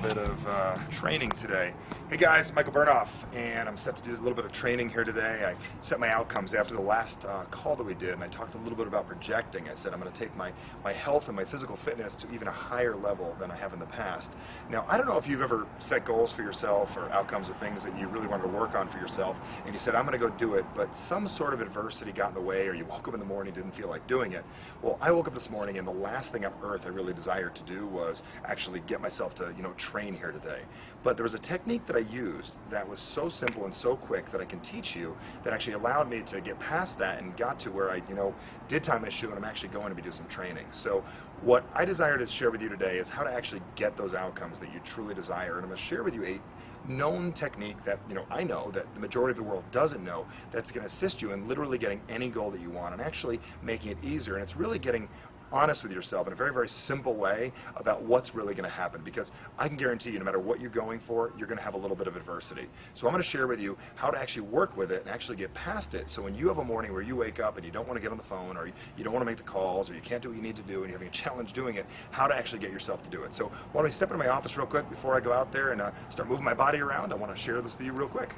little bit of training today. Hey guys, Michael Bernoff, and I'm set to do a little bit of training here today. I set my outcomes after the last call that we did, and I talked a little bit about projecting. I said I'm going to take my health and my physical fitness to even a higher level than I have in the past. Now, I don't know if you've ever set goals for yourself or outcomes of things that you really wanted to work on for yourself, and you said, I'm going to go do it, but some sort of adversity got in the way, or you woke up in the morning and didn't feel like doing it. Well, I woke up this morning, and the last thing on earth I really desired to do was actually get myself to, train here today. But there was a technique that I used that was so simple and so quick that I can teach you that actually allowed me to get past that and got to where I, did tie my shoe and I'm actually going to be doing some training. So what I desire to share with you today is how to actually get those outcomes that you truly desire. And I'm going to share with you a known technique that, I know that the majority of the world doesn't know, that's going to assist you in literally getting any goal that you want and actually making it easier. And it's really getting honest with yourself in a very, very simple way about what's really going to happen, because I can guarantee you no matter what you're going for, you're going to have a little bit of adversity. So I'm going to share with you how to actually work with it and actually get past it, so when you have a morning where you wake up and you don't want to get on the phone, or you don't want to make the calls, or you can't do what you need to do and you're having a challenge doing it, how to actually get yourself to do it. So why don't we step into my office real quick before I go out there and start moving my body around. I want to share this with you real quick.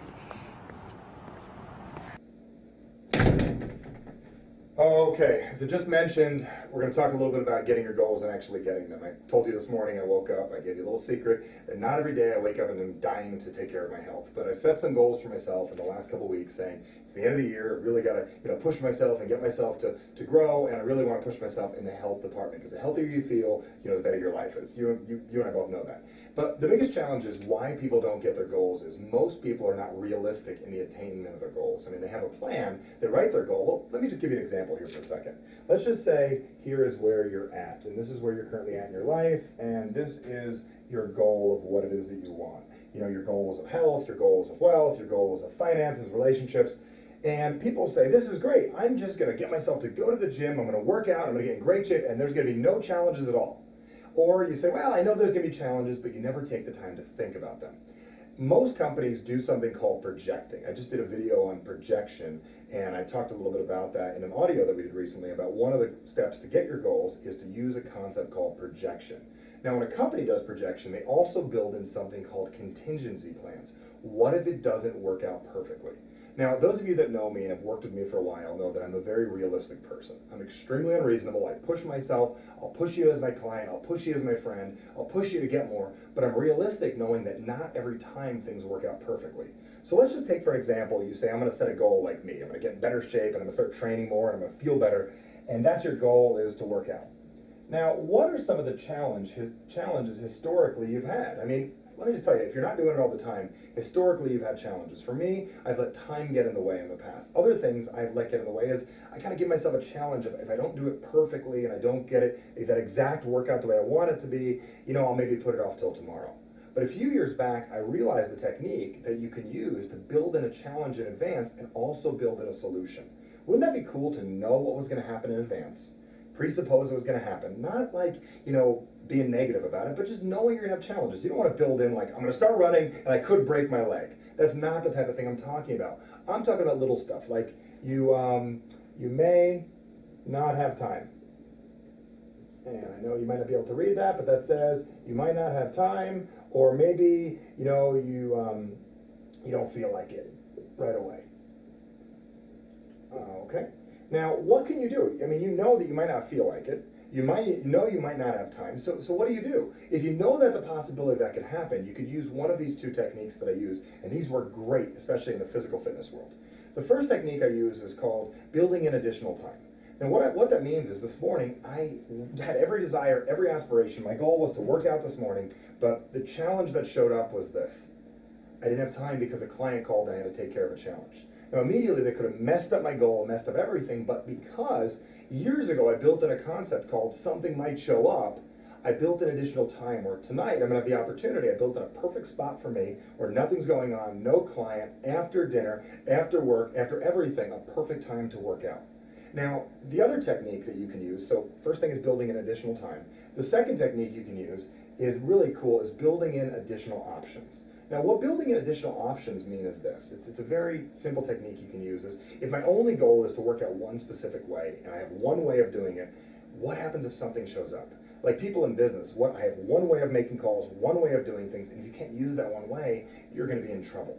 Okay, as I just mentioned, we're going to talk a little bit about getting your goals and actually getting them. I told you this morning I woke up, I gave you a little secret, that not every day I wake up and I'm dying to take care of my health. But I set some goals for myself in the last couple of weeks saying, it's the end of the year, I really got to push myself and get myself to grow, and I really want to push myself in the health department, because the healthier you feel, the better your life is. You and I both know that. But the biggest challenge is why people don't get their goals is most people are not realistic in the attainment of their goals. I mean, they have a plan, they write their goal. Well, let me just give you an example here for a second. Let's just say here is where you're at, and this is where you're currently at in your life, and this is your goal of what it is that you want. Your goals of health, your goals of wealth, your goals of finances, relationships. And people say, this is great. I'm just going to get myself to go to the gym, I'm going to work out, I'm going to get in great shape, and there's going to be no challenges at all. Or you say, well, I know there's going to be challenges, but you never take the time to think about them. Most companies do something called projecting. I just did a video on projection, and I talked a little bit about that in an audio that we did recently about one of the steps to get your goals is to use a concept called projection. Now, when a company does projection, they also build in something called contingency plans. What if it doesn't work out perfectly? Now, those of you that know me and have worked with me for a while know that I'm a very realistic person. I'm extremely unreasonable. I push myself. I'll push you as my client. I'll push you as my friend. I'll push you to get more. But I'm realistic knowing that not every time things work out perfectly. So let's just take for an example, you say, I'm going to set a goal like me. I'm going to get in better shape and I'm going to start training more and I'm going to feel better. And that's your goal, is to work out. Now, what are some of the challenges historically you've had? I mean, let me just tell you, if you're not doing it all the time, historically you've had challenges. For me, I've let time get in the way in the past. Other things I've let get in the way is I kind of give myself a challenge of, if I don't do it perfectly and I don't get it, that exact workout the way I want it to be, I'll maybe put it off till tomorrow. But a few years back, I realized the technique that you can use to build in a challenge in advance and also build in a solution. Wouldn't that be cool to know what was going to happen in advance? Presuppose it was going to happen. Not like, being negative about it, but just knowing you're going to have challenges. You don't want to build in like, I'm going to start running and I could break my leg. That's not the type of thing I'm talking about. I'm talking about little stuff like you may not have time. And I know you might not be able to read that, but that says you might not have time, or maybe, you don't feel like it right away. Okay. Now, what can you do? I mean, you know that you might not feel like it. You might not have time. So what do? If you know that's a possibility that could happen, you could use one of these two techniques that I use, and these work great, especially in the physical fitness world. The first technique I use is called building in additional time. Now, what that means is this morning, I had every desire, every aspiration. My goal was to work out this morning, but the challenge that showed up was this. I didn't have time because a client called and I had to take care of a challenge. Now, immediately they could have messed up my goal, messed up everything, but because years ago I built in a concept called something might show up, I built in additional time where tonight I'm going to have the opportunity. I built in a perfect spot for me where nothing's going on, no client, after dinner, after work, after everything, a perfect time to work out. Now, the other technique that you can use, so first thing is building in additional time. The second technique you can use is really cool, is building in additional options. Now, what building in additional options mean is this. It's a very simple technique you can use. Is if my only goal is to work out one specific way, and I have one way of doing it, what happens if something shows up? Like people in business, I have one way of making calls, one way of doing things, and if you can't use that one way, you're going to be in trouble.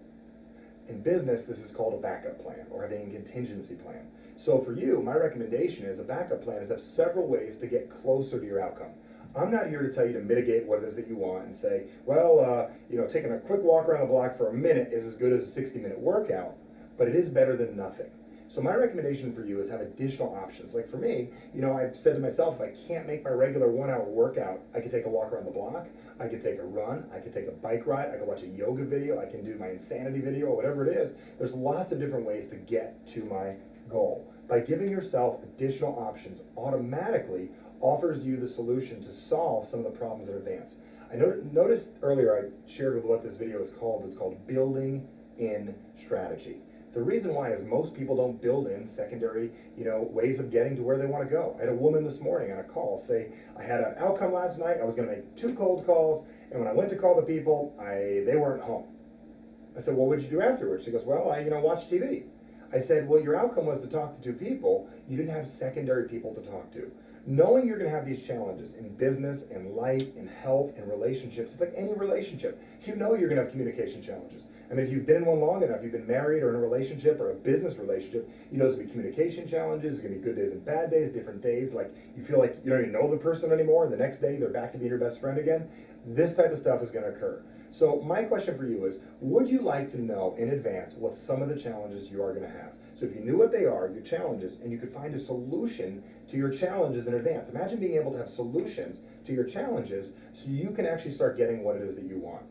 In business, this is called a backup plan or having a contingency plan. So for you, my recommendation is a backup plan is have several ways to get closer to your outcome. I'm not here to tell you to mitigate what it is that you want and say, well, taking a quick walk around the block for a minute is as good as a 60-minute workout, but it is better than nothing. So my recommendation for you is have additional options. Like for me, I've said to myself, if I can't make my regular 1-hour workout, I could take a walk around the block, I could take a run, I could take a bike ride, I could watch a yoga video, I can do my insanity video, or whatever it is. There's lots of different ways to get to my goal. By giving yourself additional options automatically offers you the solution to solve some of the problems in advance. I noticed earlier I shared with what this video is called. It's called building in strategy. The reason why is most people don't build in secondary, ways of getting to where they want to go. I had a woman this morning on a call say, I had an outcome last night, I was going to make 2 cold calls, and when I went to call the people, they weren't home. I said, well, what'd you do afterwards? She goes, well, I watched TV. I said, well, your outcome was to talk to 2 people. You didn't have secondary people to talk to. Knowing you're going to have these challenges in business, in life, in health, in relationships, it's like any relationship. You know you're going to have communication challenges. I mean, if you've been in one long enough, you've been married or in a relationship or a business relationship, you know there's going to be communication challenges, there's going to be good days and bad days, different days, like you feel like you don't even know the person anymore, and the next day they're back to being your best friend again. This type of stuff is going to occur. So my question for you is, would you like to know in advance what some of the challenges you are going to have? So if you knew what they are, your challenges, and you could find a solution to your challenges in advance. Imagine being able to have solutions to your challenges so you can actually start getting what it is that you want.